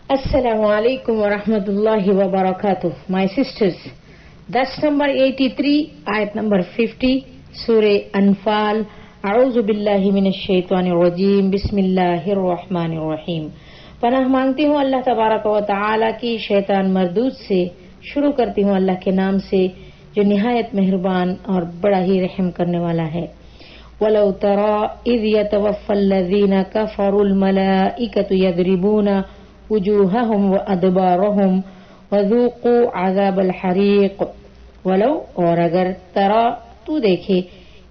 Assalamu alaikum wa rahmatullahi wa barakatuh. My sisters, that's number 83, ayat number 50, Surah Anfal. A'udhu billahi minash shaitanir rajim. Bismillahir rahmanir rahim. पनाह मांगती हूँ अल्लाह तबारक व तआला की शैतान मरदूद से। शुरू करती हूँ अल्लाह के नाम से जो निहायत मेहरबान और बड़ा ही रहम करने वाला है। वलौ तरा इज़ यतवफ़्फ़ल लज़ीना कफ़रुल मलाइकतु यज़रिबूना वजूहहुम व अदबारहुम वज़ूक़ू अज़ाबल हरीक़। वलौ और अगर तरा तू देखे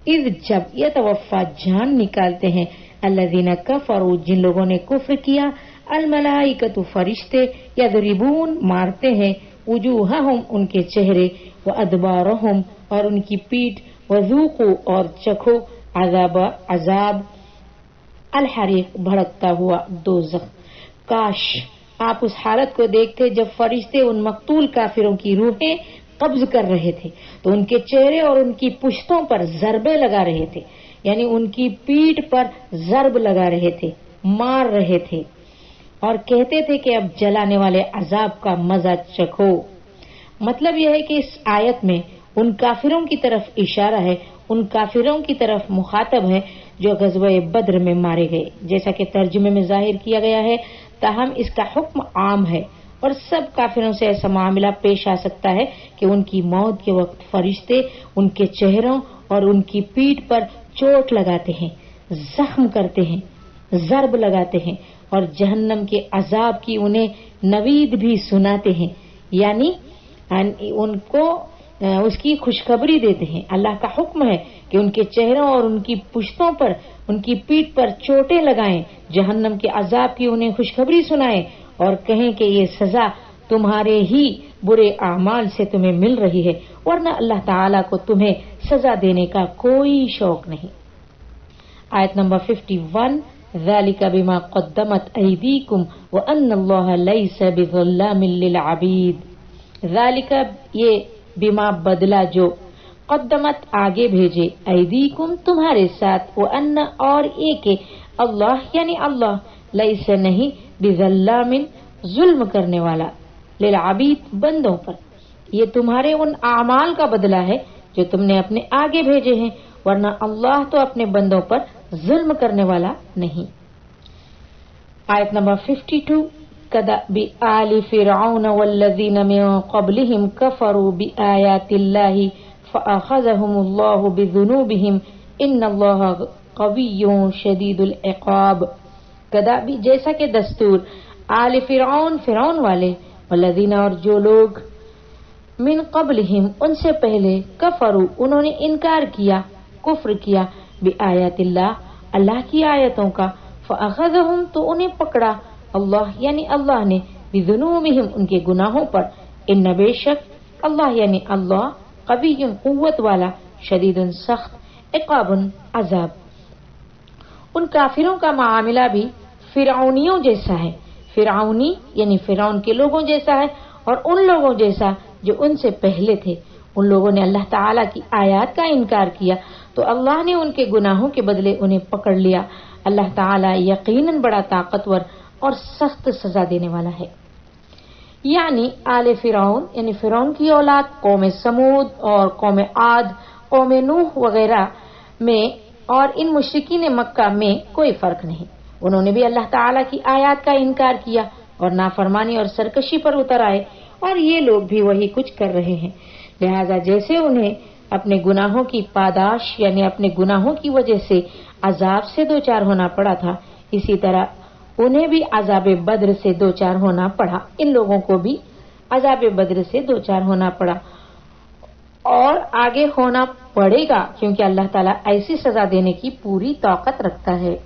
इज़ जब यतवफ़्फ़ा जान निकालते हैं अल्लज़ीना कफ़रू जिन लोगों ने कुफ्र किया अल मलाइकतु फरिश्ते यज़रिबून मारते हैं वजूहहुम उनके चेहरे व अदबारहुम और उनकी पीठ वज़ूक़ू और चखो अज़ाब अल हरीक़ भड़कता हुआ दोज़ख। काश आप उस हालत को देखते जब फरिश्ते उन मकतूल काफिरों की रूहें कब्ज कर रहे थे तो उनके चेहरे और उनकी पुश्तों पर ज़रबे लगा रहे थे, यानी उनकी पीठ पर ज़रब लगा रहे थे, मार रहे थे और कहते थे कि अब जलाने वाले अजाब का मजा चखो। मतलब यह है कि इस आयत में उन काफिरों की तरफ इशारा है, उन काफिरों की तरफ मुखातब है जो ग़ज़वा बद्र में मारे गए, जैसा कि तर्जुमे में जाहिर किया गया है। ताहम इसका हुक्म आम है और सब काफिरों से ऐसा मामला पेश आ सकता है कि उनकी मौत के वक्त फरिश्ते उनके चेहरों और उनकी पीठ पर चोट लगाते हैं, जख्म करते हैं, ज़रब लगाते हैं और जहन्नम के अजाब की उन्हें नवीद भी सुनाते हैं, यानी उनको उसकी खुशखबरी देते हैं। अल्लाह का हुक्म है कि उनके चेहरों और उनकी पुश्तों पर, उनकी पीठ पर चोटें लगाएं, जहन्नम के अजाब की उन्हें खुशखबरी सुनाएं और कहें कि ये सजा तुम्हारे ही बुरे आमाल से तुम्हें मिल रही है, वरना अल्लाह ताला को तुम्हें सजा देने का कोई शौक नहीं। आयत नंबर 51, ज़ालिका बिमा क़द्दमत अयदीकुम व अन्नल्लाहा लैसा बिज़ल्लामिल लिल अबीद। ज़ालिका ये बिमा बदला जो, क़द्दमत आगे भेजे, अयदीकुम तुम्हारे साथ, व अन्न और एक अल्लाह यानी अल्लाह, लैसा नहीं, बिज़ल्लामिन जुल्म करने वाला, लिल अबीद बंदों पर। ये तुम्हारे उन आमाल का बदला है जो तुमने अपने आगे भेजे हैं, वरना अल्लाह तो अपने बंदों पर जुल्म करने वाला नहीं। आयत नंबर 52, कदबि आलि फ़िरऔन वल्लज़ीन मिन क़ब्लिहिम कफ़रू बिआयातिल्लाहि फ़अख़ज़हुमुल्लाहु बिज़ुनूबिहिम इन्नल्लाहा क़विय्युन शदीदुल इक़ाब। कदबि जैसा कि दस्तूर, आलि फ़िरऔन फ़िरऔन वाले, वल्लज़ीन और जो लोग, मिन क़ब्लिहिम उनसे पहले, कफ़रू उन्होंने इनकार किया, कुफ्र किया, बिआयातिल्लाह अल्लाह की आयतों का, फ़अख़ज़हुम तो उन्हें पकड़ा, अल्लाह यानी अल्लाह ने, बिज़ुनूबिहिम उनके गुनाहों पर, इन्न बेशक अल्लाह यानी अल्लाह, क़विय्युन कुव्वत वाला, शदीदुन सख्त, इक़ाबुन अज़ाब। उन काफिरों का मामला भी फिरौनियों जैसा है, फिरौनी यानी फिरौन के लोगों जैसा है और उन लोगों जैसा जो उनसे पहले थे। उन लोगों ने अल्लाह ताला की आयत का इनकार किया तो अल्लाह ने उनके गुनाहों के बदले उन्हें पकड़ लिया। अल्लाह ताला यकीनन बड़ा ताकतवर और सख्त सजा देने वाला है। यानी आले फिरौन यानी फिरौन की औलाद, कौम समूद और कौम आद, कौम नूह वगैरह में और इन मुशरिकीन मक्का में कोई फर्क नहीं। उन्होंने भी अल्लाह ताला की आयत का इनकार किया और नाफरमानी और सरकशी पर उतर आए और ये लोग भी वही कुछ कर रहे हैं। लिहाजा जैसे उन्हें अपने गुनाहों की पादाश यानी अपने गुनाहों की वजह से अजाब से दो चार होना पड़ा था, इसी तरह उन्हें भी अजाब बद्र से दो चार होना पड़ा। इन लोगों को भी अजाब बद्र से दो चार होना पड़ा और आगे होना पड़ेगा, क्योंकि अल्लाह ताला ऐसी सजा देने की पूरी ताकत रखता है।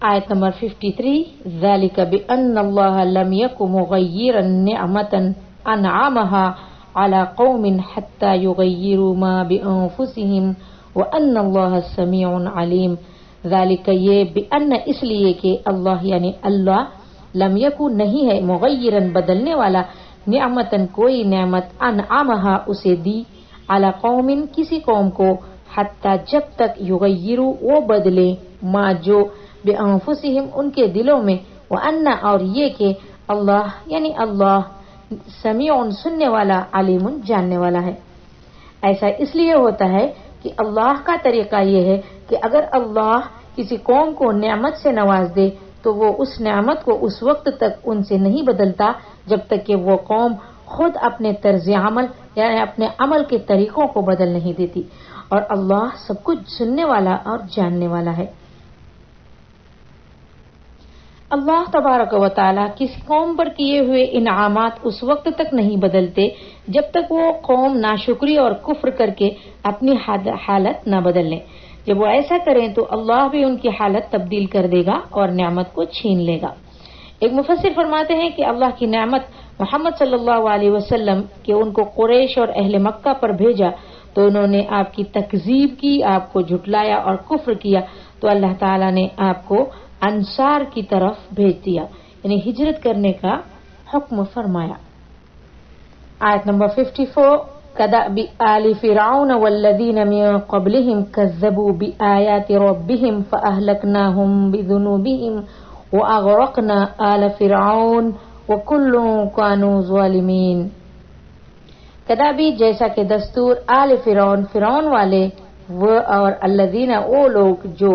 आयत नंबर 53, ज़ालिका बिअन्नल्लाह लम यकुन मुग़य्यिरन निअमतन अनअमहा अला क़ौमिन हत्ता युग़य्यिरू मा बिअन्फुसिहिम व अन्नल्लाह समीउन अलीम। ज़ालिका ये बिअन्न इसलिए कि अल्लाह यानी अल्लाह, लम यकुन नहीं है, मुग़य्यिरन बदलने वाला, निअमतन कोई नेमत, अनअमहा उसे दी, अला क़ौमिन किसी कौम को, हत्ता जब तक, युग़य्यिरू वो बदले, मा जो, बिअन्फुसिहिम उनके दिलों में, व अन्ना और ये कि اللہ یعنی اللہ سمیع سننے والا، علیم جاننے والا ہے۔ ایسا اس لیے ہوتا ہے کہ اللہ کا طریقہ یہ ہے کہ اگر اللہ کسی قوم کو نعمت سے نواز دے تو وہ اس نعمت کو اس وقت تک ان سے نہیں بدلتا جب تک کہ وہ قوم خود اپنے طرز عمل یعنی اپنے عمل کے طریقوں کو بدل نہیں دیتی، اور اللہ سب کچھ سننے والا اور جاننے والا ہے۔ اللہ تبارک و تعالی کسی قوم پر کیے ہوئے انعامات اس وقت تک نہیں بدلتے جب تک وہ قوم ناشکری اور کفر کر کے اپنی حالت نہ بدل لیں۔ جب وہ ایسا کریں تو اللہ بھی ان کی حالت تبدیل کر دے گا اور نعمت کو چھین لے گا۔ ایک مفسر فرماتے ہیں کہ اللہ کی نعمت محمد صلی اللہ علیہ وسلم کہ ان کو قریش اور اہل مکہ پر بھیجا تو انہوں نے آپ کی تکذیب کی، آپ کو جھٹلایا اور کفر کیا، تو اللہ تعالیٰ نے آپ کو انصار کی طرف بھیج دیا، یعنی ہجرت کرنے کا حکم فرمایا۔ آیت نمبر 54 كدأب آل فرعون والذين من قبلهم كذبوا بآيات ربهم فأهلكناهم بذنوبهم وأغرقنا آل فرعون وكل كانوا ظالمين۔ کدابی جیسا کہ دستور آل فرعون والے وہ اور الذین وہ لوگ جو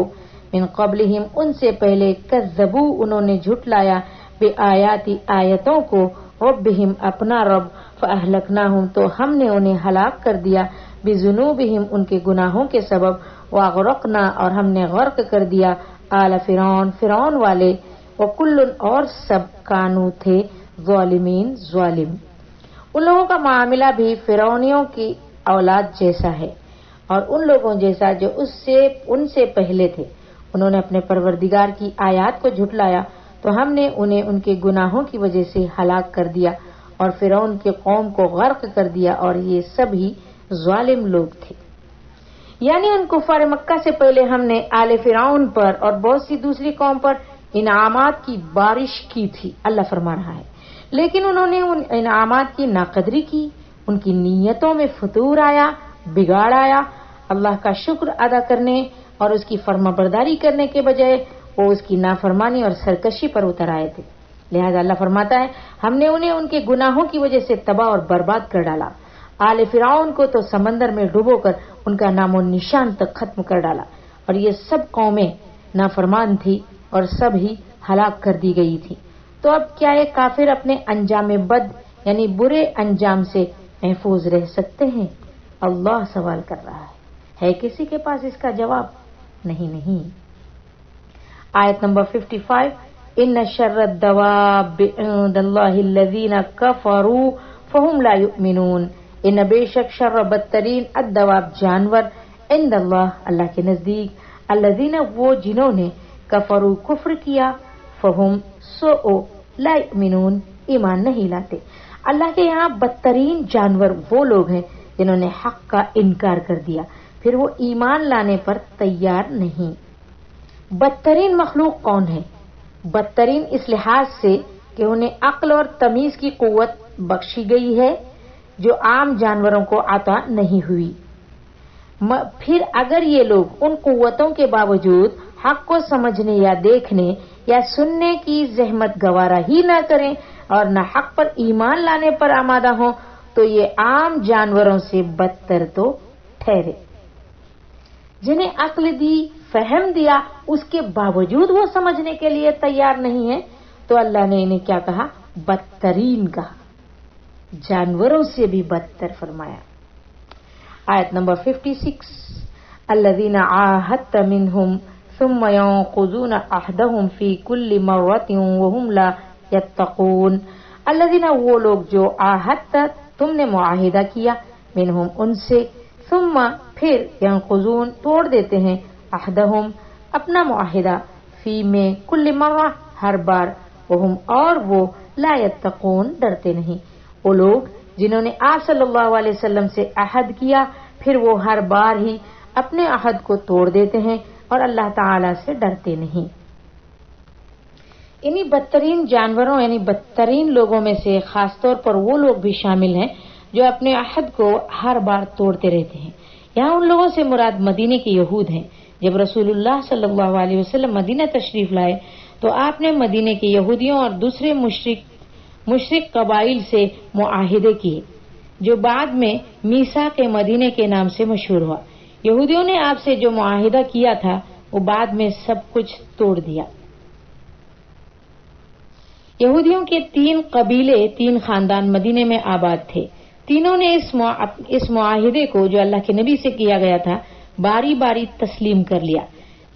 من قبلہم ان سے پہلے کذبوا انہوں نے جھٹلایا بآیاتی آیتوں کو ربہم اپنا رب فاہلکناہم تو ہم نے انہیں ہلاک کر دیا بذنوبہم ان کے گناہوں کے سبب واغرقنا اور ہم نے غرق کر دیا آل فرعون والے وکل اور سب کانو تھے ظالمین ظالم۔ ان لوگوں کا معاملہ بھی فرعونیوں کی اولاد جیسا ہے اور ان لوگوں جیسا جو ان سے پہلے تھے۔ انہوں نے اپنے پروردگار کی آیات کو جھٹلایا تو ہم نے انہیں ان کے گناہوں کی وجہ سے ہلاک کر دیا اور فرعون کے قوم کو غرق کر دیا، اور یہ سب ہی ظالم لوگ تھے۔ یعنی ان کفار مکہ سے پہلے ہم نے آل فرعون پر اور بہت سی دوسری قوم پر انعامات کی بارش کی تھی، اللہ فرما رہا ہے، لیکن انہوں نے ان انعامات کی ناقدری کی، ان کی نیتوں میں فتور آیا، بگاڑ آیا، اللہ کا شکر ادا کرنے اور اس کی فرما برداری کرنے کے بجائے وہ اس کی نافرمانی اور سرکشی پر اتر آئے تھے۔ لہذا اللہ فرماتا ہے ہم نے انہیں ان کے گناہوں کی وجہ سے تباہ اور برباد کر ڈالا۔ آل فرعون کو تو سمندر میں ڈبو کر ان کا نام و نشان تک ختم کر ڈالا، اور یہ سب قومیں نافرمان تھی اور سب ہی ہلاک کر دی گئی تھی۔ تو اب کیا یہ کافر اپنے انجام بد یعنی برے انجام سے محفوظ رہ سکتے ہیں؟ اللہ سوال کر رہا ہے کسی کے پاس اس کا جواب؟ نہیں۔ آیت نمبر 55 ان شر الدواب عند اللہ الذین کفروا فهم لا یؤمنون۔ ان بے شک شر بدترین الدواب جانور عند اللہ کے نزدیک الذین وہ جنہوں نے کفروا کفر کیا فهم سو لا یؤمنون ایمان نہیں لاتے۔ اللہ کے یہاں بدترین جانور وہ لوگ ہیں جنہوں نے حق کا انکار کر دیا پھر وہ ایمان لانے پر تیار نہیں۔ بدترین مخلوق کون ہے؟ بدترین اس لحاظ سے کہ انہیں عقل اور تمیز کی قوت بخشی گئی ہے جو عام جانوروں کو عطا نہیں ہوئی۔ پھر اگر یہ لوگ ان قوتوں کے باوجود حق کو سمجھنے یا دیکھنے یا سننے کی زحمت گوارا ہی نہ کریں اور نہ حق پر ایمان لانے پر آمادہ ہوں تو یہ عام جانوروں سے بدتر تو ٹھہرے۔ جنہیں عقل دی، فہم دیا، اس کے باوجود وہ سمجھنے کے لیے تیار نہیں ہے تو اللہ نے انہیں کیا کہا؟ بدترین کہا، جانوروں سے بھی بدتر فرمایا۔ آیت نمبر 56 الذین عاہدت منہم ثم ينقضون عہدہم فی کل مرۃ وہم لا یتقون۔ الذین وہ لوگ جو عاہدت تم نے معاہدہ کیا منہم ان سے ثم پھر ینقضون توڑ دیتے ہیں عہدہم اپنا معاہدہ فی میں کل مرہ ہر بار وہم اور وہ لا یتقون ڈرتے نہیں۔ وہ لوگ جنہوں نے آپ صلی اللہ علیہ وسلم سے عہد کیا پھر وہ ہر بار ہی اپنے عہد کو توڑ دیتے ہیں اور اللہ تعالی سے ڈرتے نہیں۔ انہی بدترین جانوروں یعنی بدترین لوگوں میں سے خاص طور پر وہ لوگ بھی شامل ہیں جو اپنے عہد کو ہر بار توڑتے رہتے ہیں۔ یہاں ان لوگوں سے مراد مدینے کے یہود ہیں۔ جب رسول اللہ صلی اللہ علیہ وسلم مدینہ تشریف لائے تو آپ نے مدینے کے یہودیوں اور دوسرے مشرک मुशरिक कबाइल से मुआहिदे किए जो बाद में मीसाक मदीने के नाम से मशहूर हुआ। यहूदियों ने आपसे जो मुआहिदा किया था वो बाद में सब कुछ तोड़ दिया। यहूदियों के 3 कबीले 3 खानदान मदीने में आबाद थे। तीनों ने इस मुआहिदे को जो अल्लाह के नबी से किया गया था बारी बारी तस्लीम कर लिया,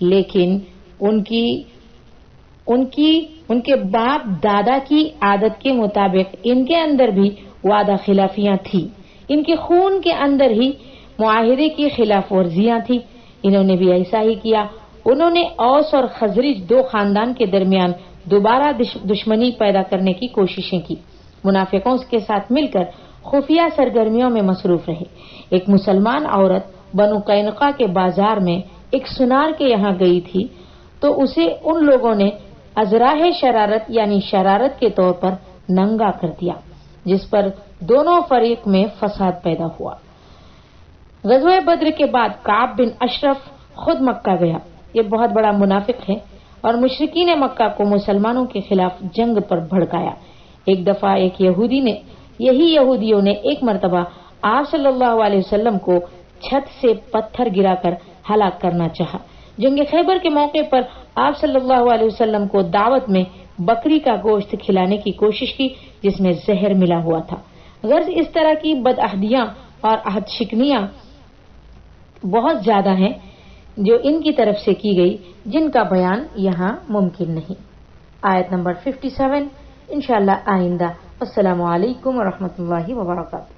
लेकिन उनके बाप दादा की आदत के मुताबिक इनके अंदर भी वादा खिलाफियां थी। इनके खून के अंदर ही मुआहिदे की खिलाफ वर्जियां थी। इन्होंने भी ऐसा ही किया। उन्होंने औस और खजरिज 2 खानदान के दरमियान दोबारा दुश्मनी पैदा करने की कोशिशें की। मुनाफिकों के साथ मिलकर खुफिया सरगर्मियों में मसरूफ रहे। एक मुसलमान औरत बनु कैनुका के बाजार में एक सुनार के यहाँ गई थी तो उसे उन लोगों ने अजराह शरारत यानी शरारत के तौर पर नंगा कर दिया, जिस पर दोनों फरीक में फसाद पैदा हुआ। ग़ज़वा बद्र के बाद काब बिन अशरफ खुद मक्का गया। ये बहुत बड़ा मुनाफिक है और मुशरिकीन मक्का को मुसलमानों के खिलाफ जंग पर भड़काया। एक दफा यहूदियों ने एक मर्तबा आप सल्लल्लाहु अलैहि वसल्लम को छत से पत्थर गिराकर हलाक करना चाहा। जंग खैबर के मौके पर आप सल्लल्लाहु अलैहि वसल्लम को दावत में बकरी का गोश्त खिलाने की कोशिश की जिसमें जहर मिला हुआ था। गर्ज इस तरह की बदअहदियां और अहद शिकनियां बहुत ज्यादा हैं जो इनकी तरफ से की गई, जिनका बयान यहाँ मुमकिन नहीं। आयत नंबर 57 इंशाअल्लाह आइंदा। अस्सलामु अलैकुम व रहमतुल्लाहि व बरकातुहू।